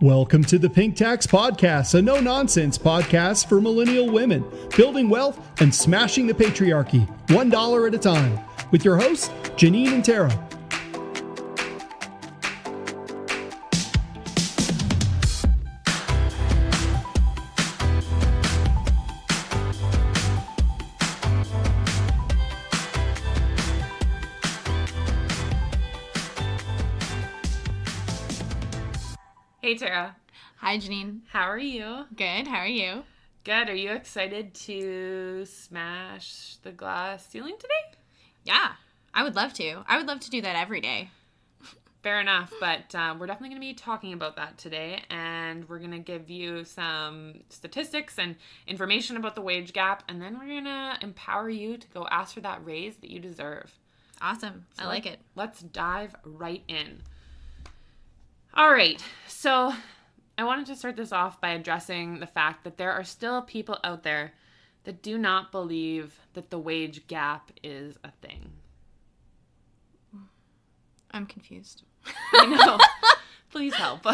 Welcome to the Pink Tax Podcast, a no-nonsense podcast for millennial women, building wealth and smashing the patriarchy, $1 at a time, with your hosts, Janine and Tara. Hey Tara. Hi Janine. How are you? Good, how are you? Good. Are you excited to smash the glass ceiling today? Yeah, I would love to. I would love to do that every day. Fair enough, but we're definitely going to be talking about that today, and we're going to give you some statistics and information about the wage gap, and then we're going to empower you to go ask for that raise that you deserve. Awesome. I like it. Let's dive right in. All right, so I wanted to start this off by addressing the fact that there are still people out there that do not believe that the wage gap is a thing. I'm confused. I know. Please help.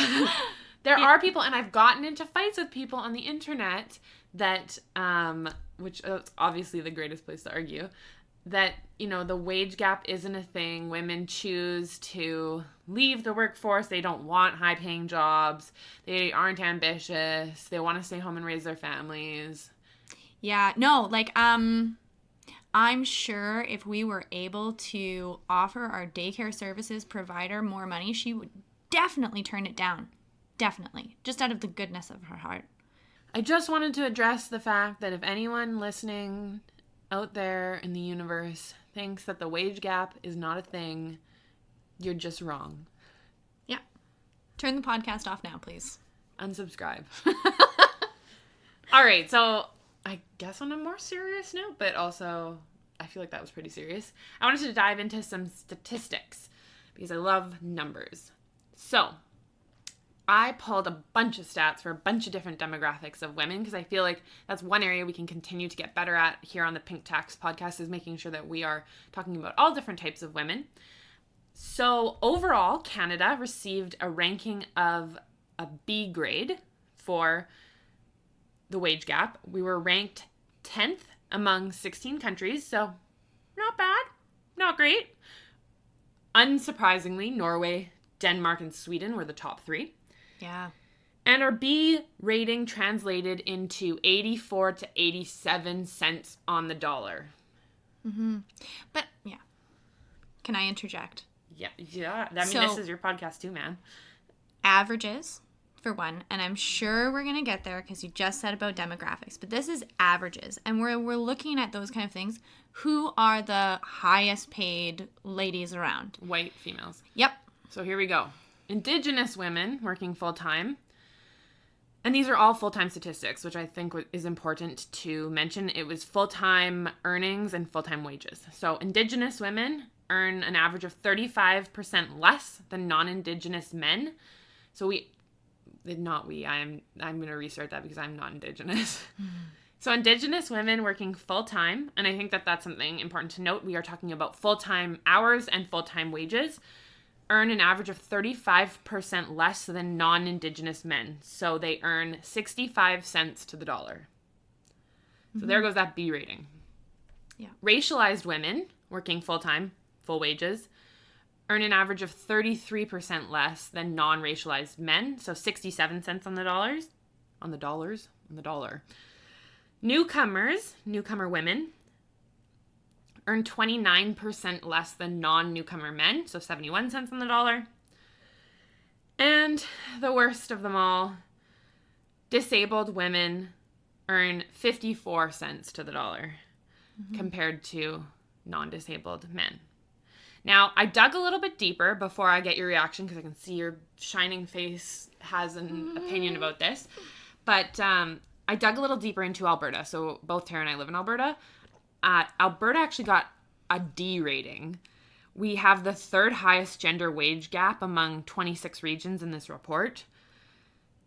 There are people, and I've gotten into fights with people on the internet that, which is obviously the greatest place to argue, that, you know, the wage gap isn't a thing. Women choose to leave the workforce. They don't want high-paying jobs. They aren't ambitious. They want to stay home and raise their families. Yeah, no, like, I'm sure if we were able to offer our daycare services provider more money, she would definitely turn it down. Definitely. Just out of the goodness of her heart. I just wanted to address the fact that if anyone listening out there in the universe thinks that the wage gap is not a thing, you're just wrong. Yeah. Turn the podcast off now, please. Unsubscribe. All right, so I guess on a more serious note, but also I feel like that was pretty serious, I wanted to dive into some statistics because I love numbers. So I pulled a bunch of stats for a bunch of different demographics of women because I feel like that's one area we can continue to get better at here on the Pink Tax Podcast, is making sure that we are talking about all different types of women. So overall, Canada received a ranking of a B grade for the wage gap. We were ranked 10th among 16 countries, so not bad, not great. Unsurprisingly, Norway, Denmark, and Sweden were the top three. Yeah. And our B rating translated into 84 to 87 cents on the dollar. Mm-hmm. But, yeah. Can I interject? Yeah. I mean, this is your podcast too, man. Averages, for one, and I'm sure we're going to get there because you just said about demographics, but this is averages, and we're looking at those kind of things. Who are the highest paid ladies around? White females. Yep. So here we go. Indigenous women working full-time. And these are all full-time statistics, which I think is important to mention. It was full-time earnings and full-time wages. So Indigenous women earn an average of 35% less than non-Indigenous men. So I'm going to restart that because I'm not Indigenous. So Indigenous women working full-time, and I think that that's something important to note. We are talking about full-time hours and full-time wages, earn an average of 35% less than non-Indigenous men. So they earn 65 cents to the dollar. So there goes that B rating. Yeah. Racialized women working full-time, full wages, earn an average of 33% less than non-racialized men. So 67 cents on the dollar. Newcomer women, earn 29% less than non-newcomer men, so 71 cents on the dollar. And the worst of them all, disabled women earn 54 cents to the dollar compared to non-disabled men. Now, I dug a little bit deeper before I get your reaction because I can see your shining face has an opinion about this. But I dug a little deeper into Alberta. So both Tara and I live in Alberta. Alberta actually got a D rating. We have the third highest gender wage gap among 26 regions in this report.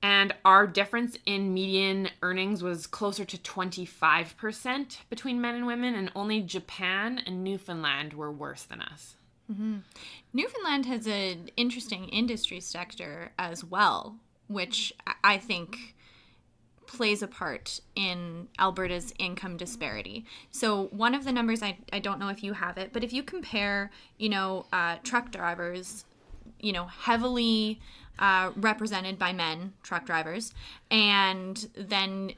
And our difference in median earnings was closer to 25% between men and women, and only Japan and Newfoundland were worse than us. Mm-hmm. Newfoundland has an interesting industry sector as well, which I think plays a part in Alberta's income disparity. So one of the numbers, I don't know if you have it, but if you compare, truck drivers, heavily represented by men, truck drivers, and then,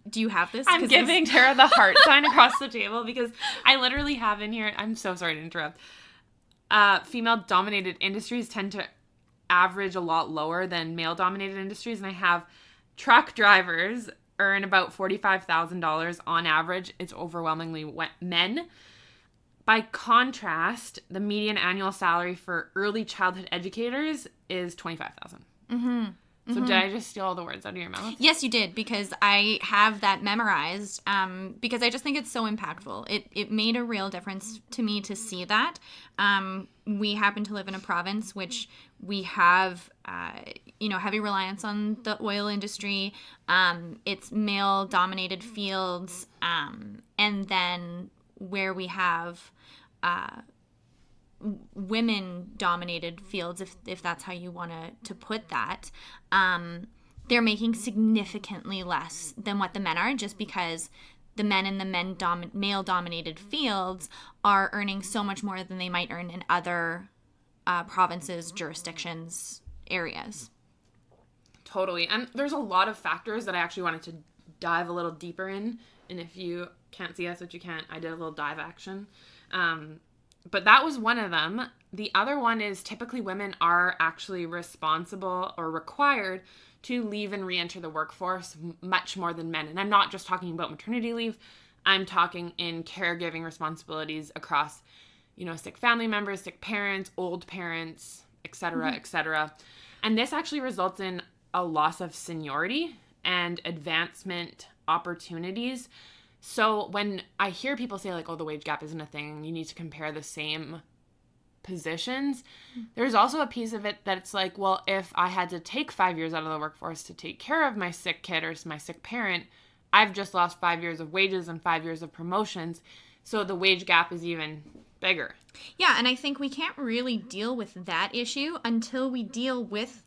do you have this? I'm giving Tara the heart sign across the table because I literally have in here, I'm so sorry to interrupt, female-dominated industries tend to average a lot lower than male-dominated industries, and I have truck drivers earn about $45,000 on average. It's overwhelmingly men. By contrast, the median annual salary for early childhood educators is $25,000. Mm-hmm. So did I just steal all the words out of your mouth? Yes, you did, because I have that memorized, because I just think it's so impactful. It made a real difference to me to see that. We happen to live in a province which we have, heavy reliance on the oil industry. It's male-dominated fields, and then where we have women-dominated fields, if that's how you want to put that, they're making significantly less than what the men are, just because the men in the male-dominated fields are earning so much more than they might earn in other provinces, jurisdictions, areas. Totally. And there's a lot of factors that I actually wanted to dive a little deeper in. And if you can't see us, which you can't, I did a little dive action. But that was one of them. The other one is typically women are actually responsible or required to leave and re-enter the workforce much more than men. And I'm not just talking about maternity leave. I'm talking in caregiving responsibilities across, sick family members, sick parents, old parents, et cetera, et cetera. And this actually results in a loss of seniority and advancement opportunities. So when I hear people say like, oh, the wage gap isn't a thing, you need to compare the same positions, there's also a piece of it that's like, well, if I had to take 5 years out of the workforce to take care of my sick kid or my sick parent, I've just lost 5 years of wages and 5 years of promotions. So the wage gap is even bigger. Yeah, and I think we can't really deal with that issue until we deal with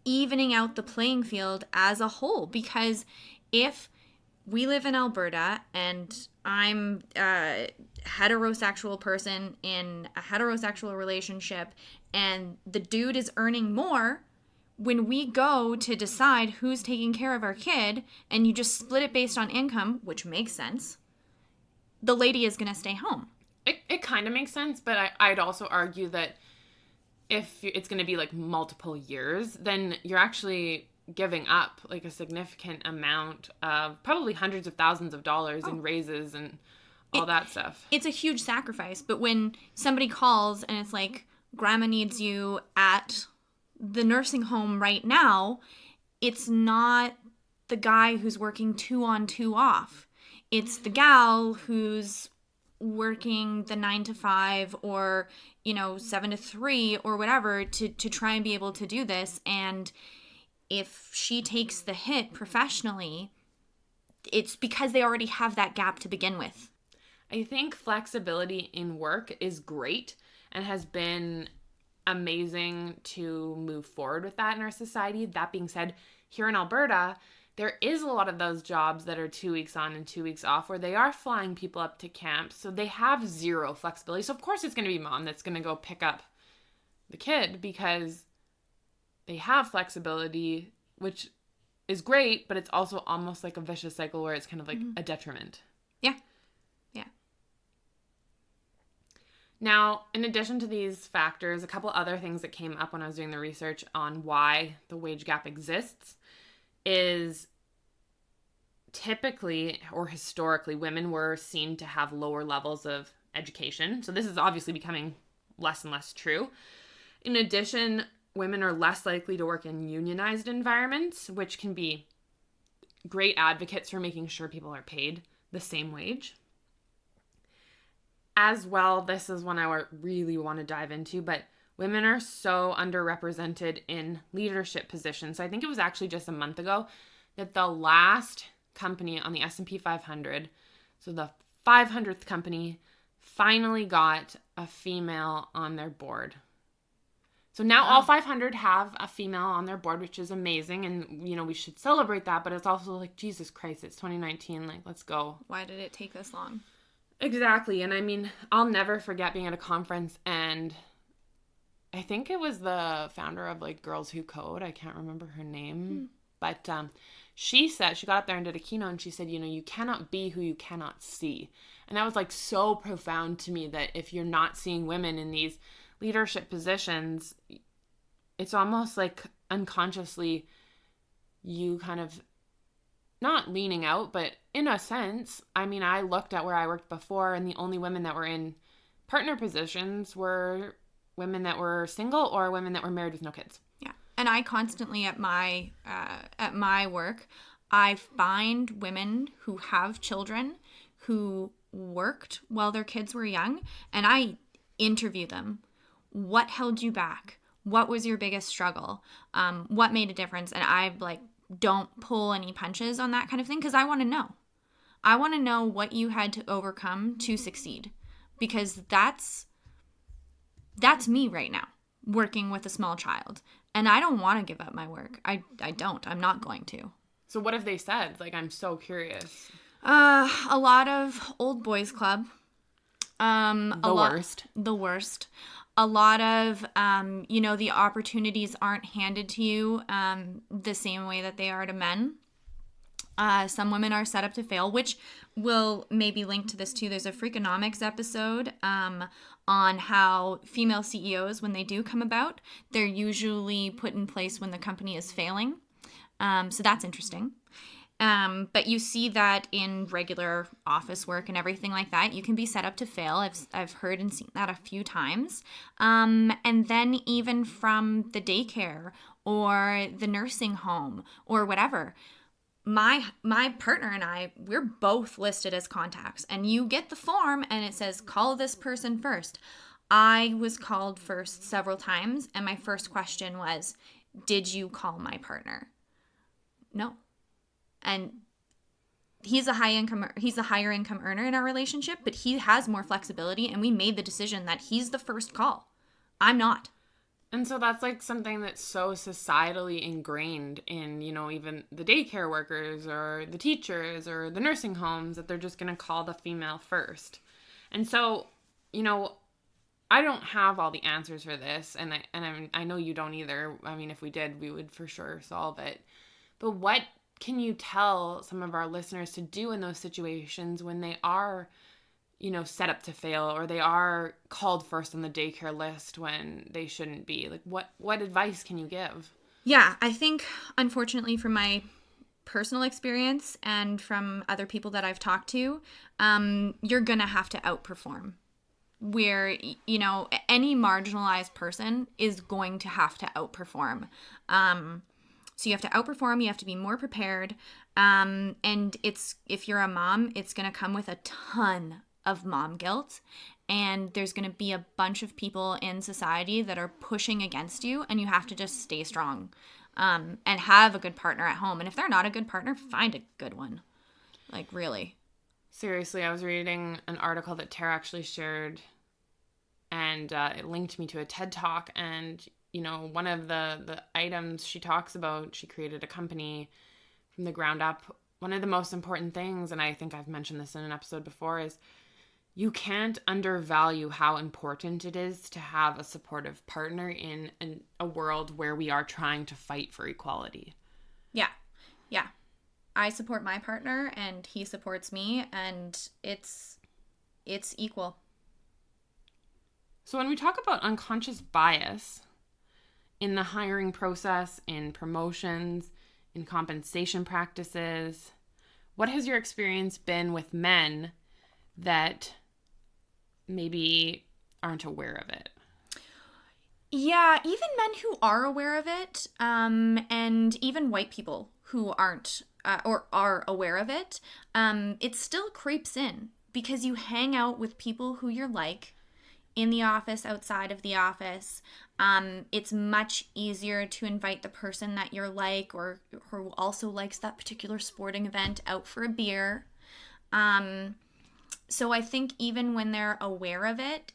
evening out the playing field as a whole. Because if we live in Alberta and I'm a heterosexual person in a heterosexual relationship and the dude is earning more, when we go to decide who's taking care of our kid and you just split it based on income, which makes sense, the lady is going to stay home. It kind of makes sense, but I'd also argue that if it's going to be like multiple years, then you're actually giving up like a significant amount of probably hundreds of thousands of dollars in raises and all that stuff. It's a huge sacrifice, but when somebody calls and it's like, grandma needs you at the nursing home right now, it's not the guy who's working 2 on 2 off. It's the gal who's working the 9 to 5 or 7 to 3 or whatever to try and be able to do this. And if she takes the hit professionally, it's because they already have that gap to begin with. I think flexibility in work is great and has been amazing to move forward with that in our society. That being said, here in Alberta, there is a lot of those jobs that are 2 weeks on and 2 weeks off where they are flying people up to camps. So they have zero flexibility. So of course it's going to be mom that's going to go pick up the kid because they have flexibility, which is great, but it's also almost like a vicious cycle where it's kind of like a detriment. Yeah. Now, in addition to these factors, a couple other things that came up when I was doing the research on why the wage gap exists is typically or historically women were seen to have lower levels of education. So this is obviously becoming less and less true. In addition, women are less likely to work in unionized environments, which can be great advocates for making sure people are paid the same wage. As well, this is one I really want to dive into, but women are so underrepresented in leadership positions. So I think it was actually just a month ago that the last company on the S&P 500, so the 500th company, finally got a female on their board. So now all 500 have a female on their board, which is amazing. And, you know, we should celebrate that. But it's also like, Jesus Christ, it's 2019. Like, let's go. Why did it take this long? Exactly. And I mean, I'll never forget being at a conference, and I think it was the founder of like Girls Who Code. I can't remember her name. But she said, she got up there and did a keynote, and she said, you know, you cannot be who you cannot see. And that was like so profound to me, that if you're not seeing women in these leadership positions, it's almost like unconsciously you kind of not leaning out, but in a sense, I mean, I looked at where I worked before, and the only women that were in partner positions were women that were single or women that were married with no kids. Yeah. And I constantly at my work, I find women who have children who worked while their kids were young, and I interview them. What held you back? What was your biggest struggle? What made a difference? And I don't pull any punches on that kind of thing, because I want to know. I want to know what you had to overcome to succeed, because that's me right now, working with a small child, and I don't want to give up my work. I don't. I'm not going to. So what have they said? Like, I'm so curious. A lot of old boys club. The worst. The worst. A lot of, the opportunities aren't handed to you the same way that they are to men. Some women are set up to fail, which will maybe link to this too. There's a Freakonomics episode on how female CEOs, when they do come about, they're usually put in place when the company is failing. So that's interesting. But you see that in regular office work and everything like that. You can be set up to fail. I've heard and seen that a few times. And then even from the daycare or the nursing home or whatever, my partner and I, we're both listed as contacts. And you get the form and it says, call this person first. I was called first several times. And my first question was, did you call my partner? No. And he's a higher income earner in our relationship, but he has more flexibility, and we made the decision that he's the first call. I'm not. And so that's like something that's so societally ingrained in, even the daycare workers or the teachers or the nursing homes, that they're just going to call the female first. And so, I don't have all the answers for this, and I know you don't either. I mean, if we did, we would for sure solve it. But what can you tell some of our listeners to do in those situations when they are, set up to fail, or they are called first on the daycare list when they shouldn't be? Like, what advice can you give? Yeah, I think, unfortunately, from my personal experience and from other people that I've talked to, you're going to have to outperform. Where, any marginalized person is going to have to outperform. So you have to outperform, you have to be more prepared, and if you're a mom, it's going to come with a ton of mom guilt, and there's going to be a bunch of people in society that are pushing against you, and you have to just stay strong and have a good partner at home. And if they're not a good partner, find a good one. Like, really. Seriously, I was reading an article that Tara actually shared, and it linked me to a TED Talk, and one of the items she talks about, she created a company from the ground up. One of the most important things, and I think I've mentioned this in an episode before, is you can't undervalue how important it is to have a supportive partner in a world where we are trying to fight for equality. Yeah. I support my partner and he supports me, and it's equal. So when we talk about unconscious bias in the hiring process, in promotions, in compensation practices, what has your experience been with men that maybe aren't aware of it? Yeah, even men who are aware of it, and even white people who aren't or are aware of it, it still creeps in, because you hang out with people who you're like, in the office, outside of the office. It's much easier to invite the person that you're like, or who also likes that particular sporting event, out for a beer. So I think even when they're aware of it,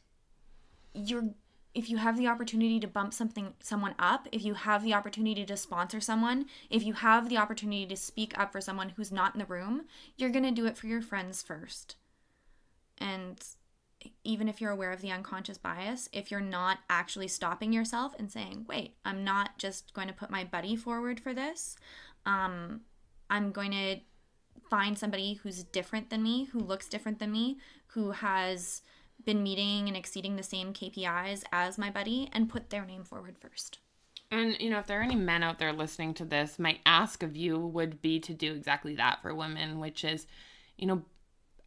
if you have the opportunity to bump someone up, if you have the opportunity to sponsor someone, if you have the opportunity to speak up for someone who's not in the room, you're going to do it for your friends first. And even if you're aware of the unconscious bias, if you're not actually stopping yourself and saying, wait, I'm not just going to put my buddy forward for this. I'm going to find somebody who's different than me, who looks different than me, who has been meeting and exceeding the same KPIs as my buddy, and put their name forward first. And, if there are any men out there listening to this, my ask of you would be to do exactly that for women, which is,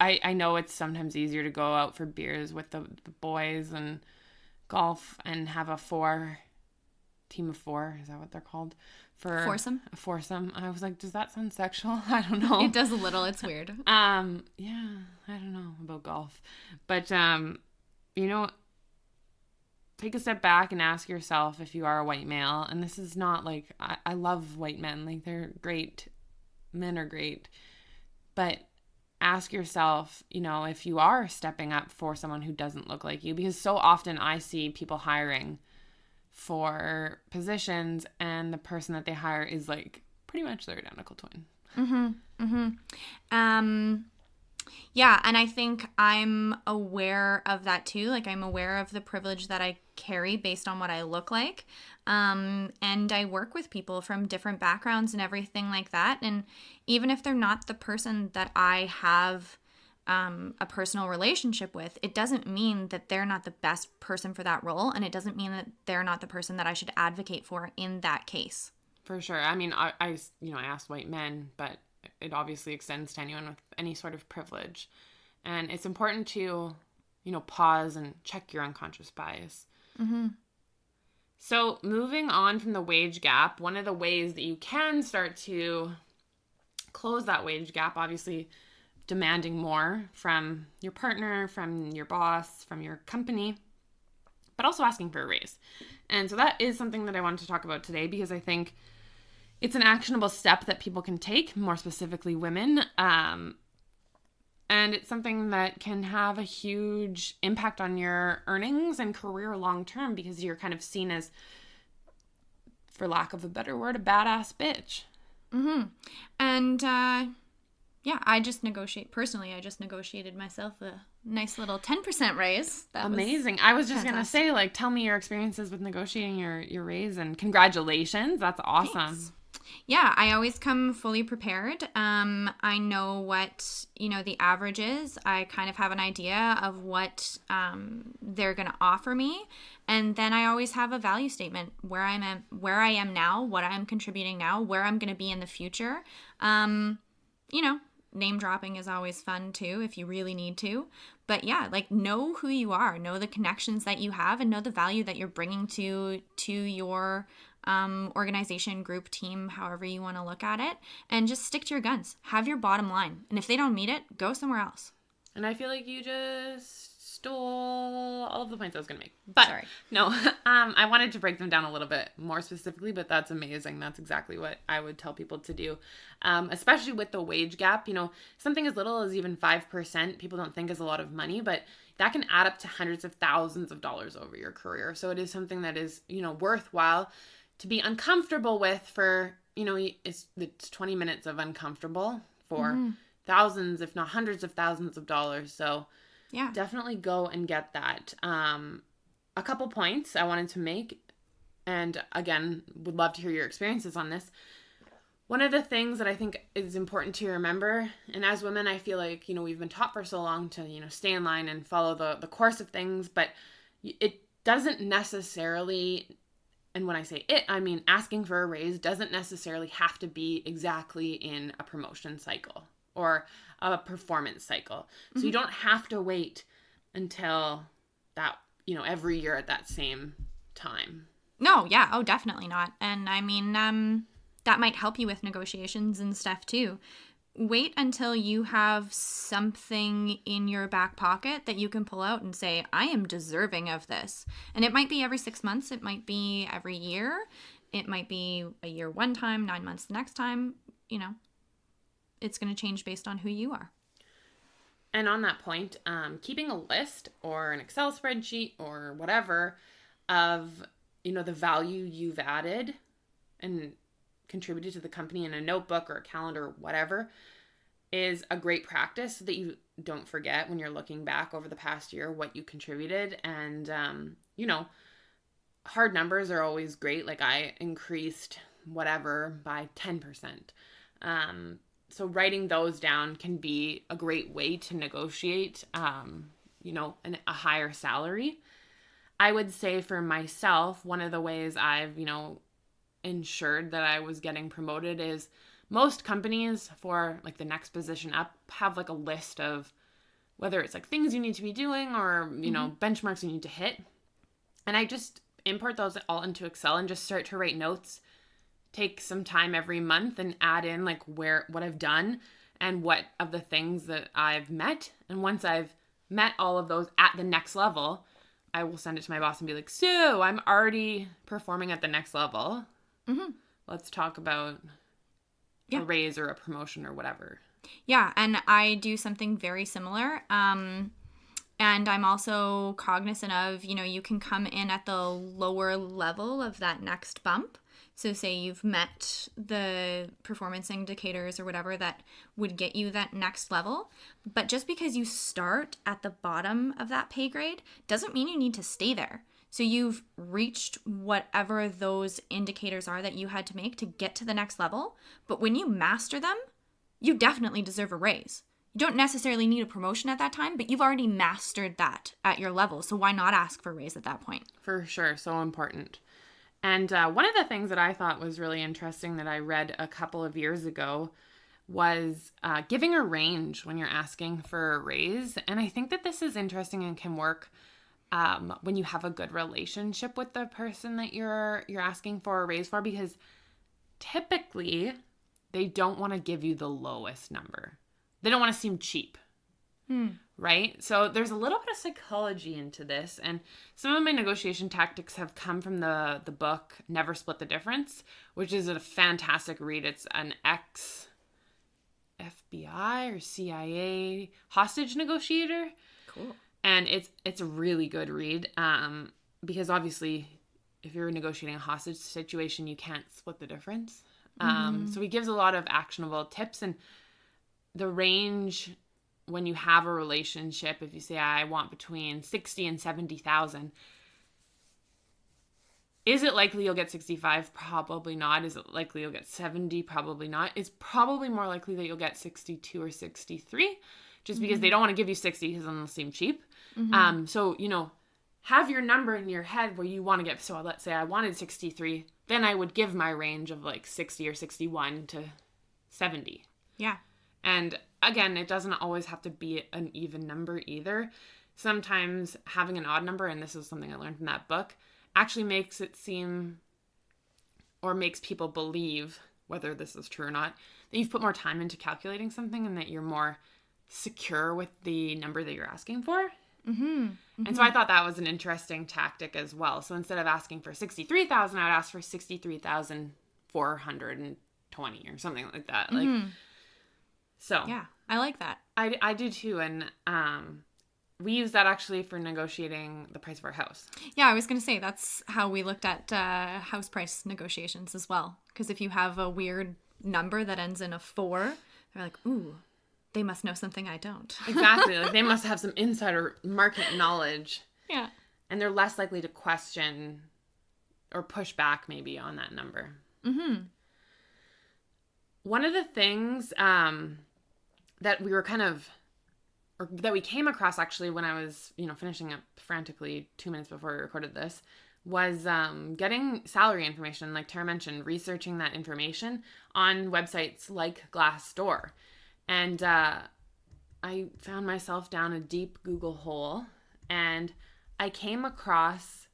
I know it's sometimes easier to go out for beers with the boys and golf and have a team of four. Is that what they're called? Foursome. A foursome. I was like, does that sound sexual? I don't know. It does a little. It's weird. Yeah, I don't know about golf. But, take a step back and ask yourself if you are a white male. And this is not like, I love white men. Like, they're great. Men are great. But ask yourself, if you are stepping up for someone who doesn't look like you, because so often I see people hiring for positions and the person that they hire is like pretty much their identical twin. Yeah, and I think I'm aware of that too. Like, I'm aware of the privilege that I carry based on what I look like. And I work with people from different backgrounds and everything like that. And even if they're not the person that I have a personal relationship with, it doesn't mean that they're not the best person for that role. And it doesn't mean that they're not the person that I should advocate for in that case. For sure. I mean, I asked white men, but it obviously extends to anyone with any sort of privilege. And it's important to, pause and check your unconscious bias. Mm-hmm. So moving on from the wage gap, one of the ways that you can start to close that wage gap, obviously demanding more from your partner, from your boss, from your company, but also asking for a raise. And so that is something that I wanted to talk about today, because I think it's an actionable step that people can take, more specifically women. And it's something that can have a huge impact on your earnings and career long term, because you're kind of seen as, for lack of a better word, a badass bitch. Mm-hmm. And I just negotiated myself a nice little 10% raise. That amazing. I was just going to say, like, tell me your experiences with negotiating your raise, and congratulations. That's awesome. Thanks. Yeah, I always come fully prepared. I know what, the average is. I kind of have an idea of what they're going to offer me. And then I always have a value statement where I am now, what I'm contributing now, where I'm going to be in the future. Name dropping is always fun too, if you really need to. But yeah, like, know who you are, know the connections that you have, and know the value that you're bringing to your organization, group, team, however you want to look at it, and just stick to your guns. Have your bottom line. And if they don't meet it, go somewhere else. And I feel like you just stole all of the points I was going to make. But sorry. No, I wanted to break them down a little bit more specifically, but that's amazing. That's exactly what I would tell people to do. Especially with the wage gap, something as little as even 5%, people don't think is a lot of money, but that can add up to hundreds of thousands of dollars over your career. So it is something that is, worthwhile to be uncomfortable with for, it's 20 minutes of uncomfortable for thousands, if not hundreds of thousands of dollars. So yeah, definitely go and get that. A couple points I wanted to make, and again, would love to hear your experiences on this. One of the things that I think is important to remember, and as women, I feel like, we've been taught for so long to, stay in line and follow the course of things, but it doesn't necessarily, and when I say it, I mean asking for a raise doesn't necessarily have to be exactly in a promotion cycle or a performance cycle. So you don't have to wait until that, every year at that same time. No, yeah. Oh, definitely not. And I mean, that might help you with negotiations and stuff too. Wait until you have something in your back pocket that you can pull out and say, I am deserving of this. And it might be every 6 months. It might be every year. It might be a year one time, 9 months the next time. It's going to change based on who you are. And on that point, keeping a list or an Excel spreadsheet or whatever of, the value you've added and contributed to the company in a notebook or a calendar or whatever is a great practice so that you don't forget when you're looking back over the past year what you contributed. And, hard numbers are always great. Like I increased whatever by 10%. So writing those down can be a great way to negotiate, a higher salary. I would say for myself, one of the ways I've, ensured that I was getting promoted is most companies for like the next position up have like a list of whether it's like things you need to be doing or, benchmarks you need to hit. And I just import those all into Excel and just start to write notes, take some time every month and add in like what I've done and what of the things that I've met. And once I've met all of those at the next level, I will send it to my boss and be like, so I'm already performing at the next level. Mm-hmm. Let's talk about a raise or a promotion or whatever. Yeah, and I do something very similar. And I'm also cognizant of, you can come in at the lower level of that next bump. So say you've met the performance indicators or whatever that would get you that next level. But just because you start at the bottom of that pay grade doesn't mean you need to stay there. So you've reached whatever those indicators are that you had to make to get to the next level. But when you master them, you definitely deserve a raise. You don't necessarily need a promotion at that time, but you've already mastered that at your level. So why not ask for a raise at that point? For sure. So important. And one of the things that I thought was really interesting that I read a couple of years ago was giving a range when you're asking for a raise. And I think that this is interesting and can work when you have a good relationship with the person that you're asking for a raise for, because typically they don't want to give you the lowest number. They don't want to seem cheap. Right? So there's a little bit of psychology into this, and some of my negotiation tactics have come from the book Never Split the Difference, which is a fantastic read. It's an ex-FBI or CIA hostage negotiator. Cool. And it's a really good read because obviously if you're negotiating a hostage situation, you can't split the difference. So he gives a lot of actionable tips, and the range when you have a relationship, if you say, I want between 60 and 70,000, is it likely you'll get 65? Probably not. Is it likely you'll get 70? Probably not. It's probably more likely that you'll get 62 or 63, just because they don't want to give you 60 because then they'll seem cheap. So, have your number in your head where you want to get. So let's say I wanted 63, then I would give my range of like 60 or 61 to 70. Yeah. And again, it doesn't always have to be an even number either. Sometimes having an odd number, and this is something I learned from that book, actually makes it seem or makes people believe, whether this is true or not, that you've put more time into calculating something and that you're more secure with the number that you're asking for. And so I thought that was an interesting tactic as well. So instead of asking for 63,000, I would ask for 63,420 or something like that. So yeah, I like that. I do too. And we use that actually for negotiating the price of our house. Yeah, I was going to say that's how we looked at house price negotiations as well. Because if you have a weird number that ends in a 4, they're like, ooh, they must know something I don't. Exactly. Like they must have some insider market knowledge. Yeah. And they're less likely to question or push back maybe on that number. One of the things that we were that we came across actually when I was, finishing up frantically 2 minutes before we recorded this, was getting salary information, like Tara mentioned, researching that information on websites like Glassdoor. And I found myself down a deep Google hole, and I came across,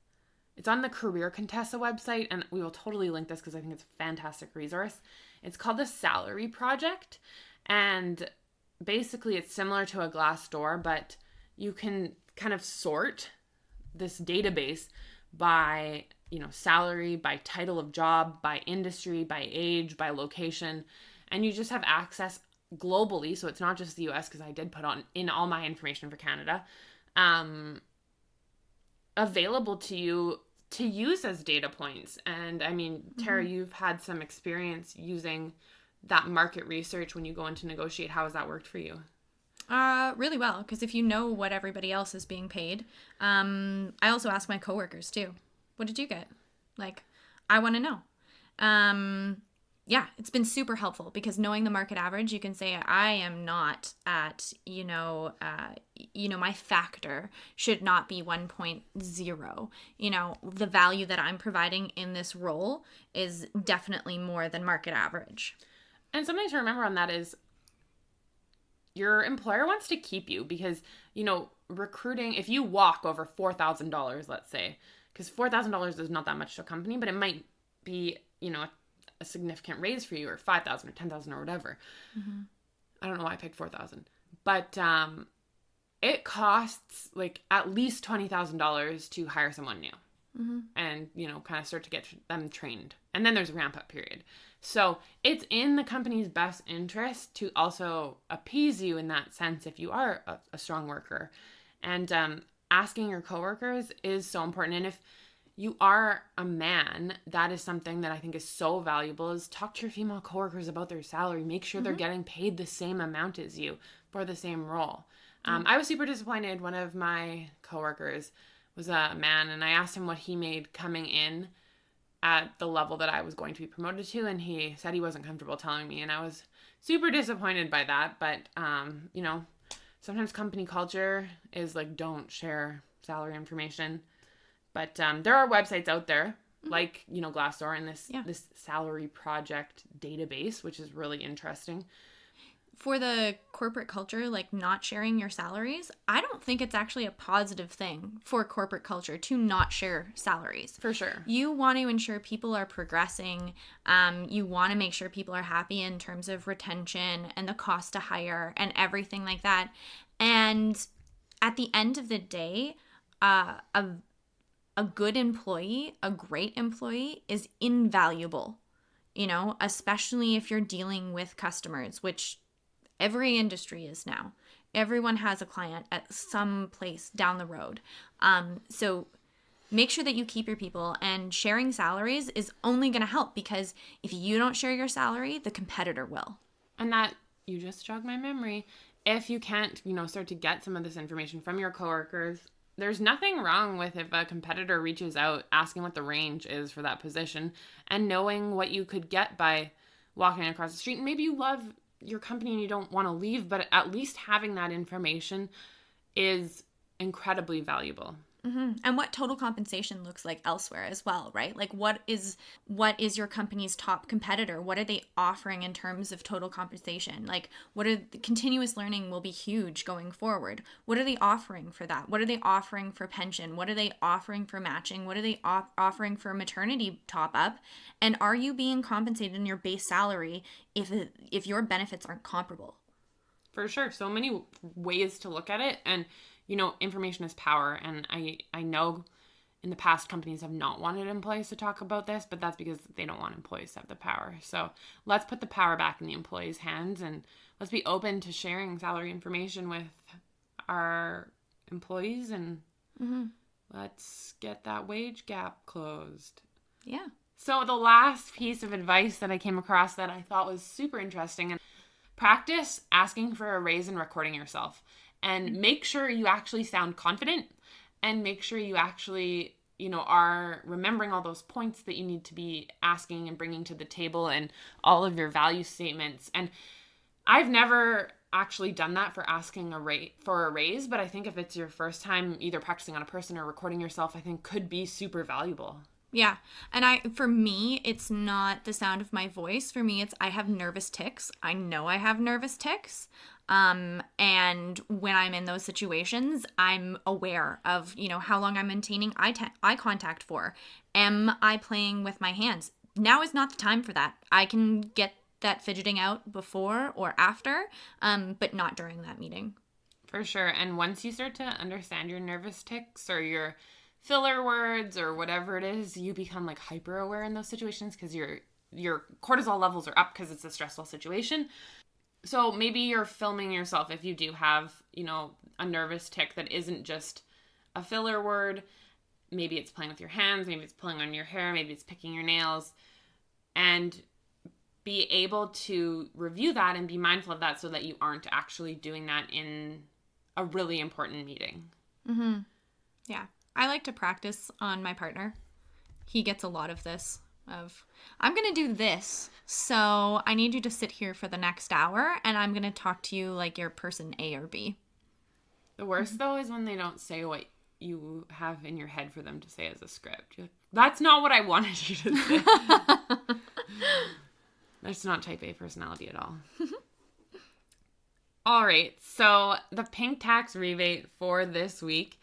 it's on the Career Contessa website, and we will totally link this because I think it's a fantastic resource. It's called the Salary Project, and basically it's similar to a Glassdoor, but you can kind of sort this database by, salary, by title of job, by industry, by age, by location, and you just have access globally. So it's not just the US, because I did put in all my information for Canada, available to you to use as data points. And I mean, Tara, you've had some experience using that market research when you go in to negotiate. How has that worked for you? Really well, because if you know what everybody else is being paid, I also ask my coworkers too, what did you get? Like, I want to know. Yeah, it's been super helpful because knowing the market average, you can say I am not at, my factor should not be 1.0. The value that I'm providing in this role is definitely more than market average. And something to remember on that is your employer wants to keep you because, recruiting, if you walk over $4,000, let's say, because $4,000 is not that much to a company, but it might be, a significant raise for you, or 5,000 or 10,000 or whatever. Mm-hmm. I don't know why I picked 4,000, but it costs like at least $20,000 to hire someone new, and kind of start to get them trained, and then there's a ramp up period. So it's in the company's best interest to also appease you in that sense if you are a strong worker, and asking your coworkers is so important. And if you are a man, that is something that I think is so valuable, is talk to your female coworkers about their salary. Make sure they're getting paid the same amount as you for the same role. I was super disappointed. One of my coworkers was a man, and I asked him what he made coming in at the level that I was going to be promoted to, and he said he wasn't comfortable telling me, and I was super disappointed by that. But, sometimes company culture is like, don't share salary information. But there are websites out there like, Glassdoor and this salary project database, which is really interesting. For the corporate culture, like not sharing your salaries, I don't think it's actually a positive thing for corporate culture to not share salaries. For sure. You want to ensure people are progressing. You want to make sure people are happy in terms of retention and the cost to hire and everything like that. And at the end of the day, a good employee, a great employee is invaluable, especially if you're dealing with customers, which every industry is now. Everyone has a client at some place down the road. So make sure that you keep your people, and sharing salaries is only going to help, because if you don't share your salary, the competitor will. And that, you just jogged my memory. If you can't, start to get some of this information from your coworkers, there's nothing wrong with if a competitor reaches out asking what the range is for that position, and knowing what you could get by walking across the street. And maybe you love your company and you don't want to leave, but at least having that information is incredibly valuable. Mm-hmm. And what total compensation looks like elsewhere as well, right? Like what is your company's top competitor? What are they offering in terms of total compensation? Like the continuous learning will be huge going forward. What are they offering for that? What are they offering for pension? What are they offering for matching? What are they offering for maternity top up? And are you being compensated in your base salary if your benefits aren't comparable? For sure. So many ways to look at it. And information is power, and I know in the past companies have not wanted employees to talk about this, but that's because they don't want employees to have the power. So let's put the power back in the employees' hands, and let's be open to sharing salary information with our employees, and let's get that wage gap closed. Yeah. So the last piece of advice that I came across that I thought was super interesting, and practice asking for a raise and recording yourself. And make sure you actually sound confident, and make sure you actually, are remembering all those points that you need to be asking and bringing to the table, and all of your value statements. And I've never actually done that for asking for a raise, but I think if it's your first time either practicing on a person or recording yourself, I think could be super valuable. Yeah. And for me, it's not the sound of my voice. For me, I have nervous tics. I know I have nervous tics. And when I'm in those situations, I'm aware of, how long I'm maintaining eye contact for. Am I playing with my hands? Now is not the time for that. I can get that fidgeting out before or after, but not during that meeting. For sure. And once you start to understand your nervous tics or your filler words or whatever it is, you become like hyper aware in those situations, because your cortisol levels are up because it's a stressful situation. So maybe you're filming yourself if you do have, a nervous tic that isn't just a filler word, maybe it's playing with your hands, maybe it's pulling on your hair, maybe it's picking your nails, and be able to review that and be mindful of that so that you aren't actually doing that in a really important meeting. Mm-hmm. Yeah. I like to practice on my partner. He gets a lot of this of, I'm going to do this. So I need you to sit here for the next hour and I'm going to talk to you like you're person A or B. The worst, though, is when they don't say what you have in your head for them to say as a script. You're like, that's not what I wanted you to say. That's not type A personality at all. All right, so the pink tax rebate for this week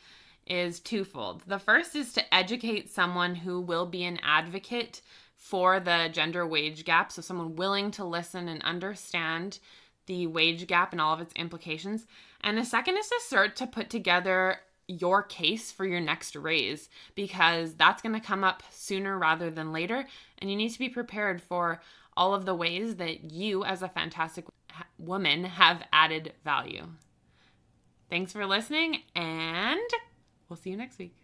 is twofold. The first is to educate someone who will be an advocate for the gender wage gap, so someone willing to listen and understand the wage gap and all of its implications. And the second is to start to put together your case for your next raise, because that's going to come up sooner rather than later, and you need to be prepared for all of the ways that you as a fantastic woman have added value. Thanks for listening, and we'll see you next week.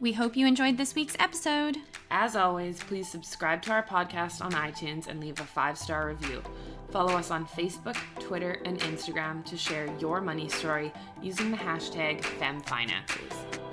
We hope you enjoyed this week's episode. As always, please subscribe to our podcast on iTunes and leave a 5-star review. Follow us on Facebook, Twitter, and Instagram to share your money story using the hashtag FemFinances.